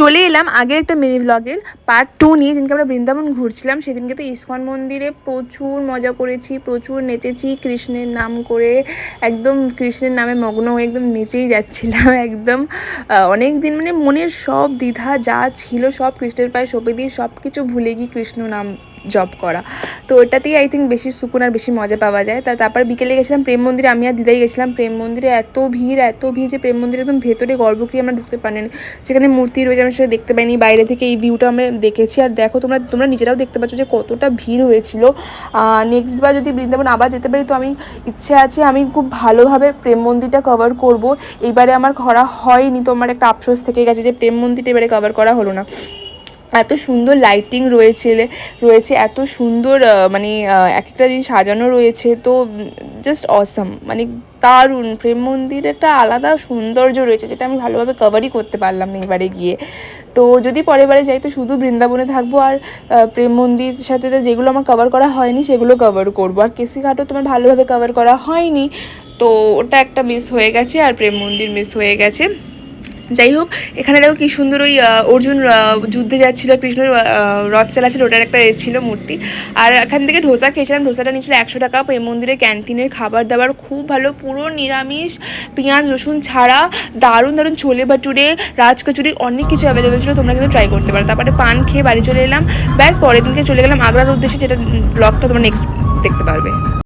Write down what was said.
চলে এলাম আগের একটা মিনি ব্লগের পার্ট 2 নিয়ে। যেদিনকে আমরা বৃন্দাবন ঘুরছিলাম সেদিনকে তো ইস্কন মন্দিরে প্রচুর মজা করেছি, প্রচুর নেচেছি কৃষ্ণের নাম করে, একদম কৃষ্ণের নামে মগ্ন হয়ে একদম নেচেই যাচ্ছিলাম একদম। অনেক দিন মানে মনের সব দ্বিধা যা ছিল সব কৃষ্ণের পায়ে সঁপে দিয়ে সব কিছু ভুলে গিয়ে কৃষ্ণ নাম জব করা, তো ওটাতেই আই থিঙ্ক বেশি সুকুন আর বেশি মজা পাওয়া যায়। তারপর বিকেলে গেছিলাম প্রেম মন্দিরে, আমি আর দিদাই গেছিলাম প্রেম মন্দিরে। এত ভিড় যে প্রেম মন্দিরে একদম ভেতরে গর্ভগৃহে আমরা ঢুকতে পারিনি, যেখানে মূর্তি রয়েছে আমরা সেটা দেখতে পাইনি, বাইরে থেকে এই ভিউটা আমরা দেখেছি। আর দেখো তোমরা নিজেরাও দেখতে পাচ্ছ যে কতটা ভিড় হয়েছিল। নেক্সট বার যদি বৃন্দাবন আবার যেতে পারি তো আমি ইচ্ছে আছে আমি খুব ভালোভাবে প্রেম মন্দিরটা কভার করব। এইবারে আমার করা হয়নি, তো আমার একটা আফসোস থেকে গেছে যে প্রেম মন্দিরটা এবারে কভার করা হলো না। এত সুন্দর লাইটিং রয়েছে এত সুন্দর মানে এক একটা জিনিস সাজানো রয়েছে, তো জাস্ট অসাম, মানে দারুণ। প্রেম মন্দির একটা আলাদা সৌন্দর্য রয়েছে যেটা আমি ভালোভাবে কভারই করতে পারলাম না এবারে গিয়ে। তো যদি পরের বারে যাই তো শুধু বৃন্দাবনে থাকবো, আর প্রেম মন্দির সাথে যেগুলো আমার কভার করা হয়নি সেগুলো কভার করবো। আর কেসিঘাটও তোমার ভালোভাবে কভার করা হয়নি, তো ওটা একটা মিস হয়ে গেছে, আর প্রেম মন্দির মিস হয়ে গেছে। যাই হোক, এখানে দেখো কি সুন্দর ওই অর্জুন যুদ্ধে যাচ্ছিলো, কৃষ্ণের রথ চালাচ্ছিল, ওটার একটা ছিল মূর্তি। আর এখান থেকে ধোসা খেয়েছিলাম, ধোসাটা নিয়েছিল 100 টাকা। প্রেম মন্দিরের ক্যান্টিনের খাবার দাবার খুব ভালো, পুরো নিরামিষ, পেঁয়াজ রসুন ছাড়া, দারুণ দারুণ ছোলে ভাটুরে, রাজকচুরি, অনেক কিছু অ্যাভেলেবেল ছিল, তোমরা কিন্তু ট্রাই করতে পারো। তারপরে পান খেয়ে বাড়ি চলে এলাম, ব্যাস পরের দিনকে চলে গেলাম আগ্রার উদ্দেশ্যে, যেটা ব্লগটা তোমরা নেক্সট দেখতে পারবে।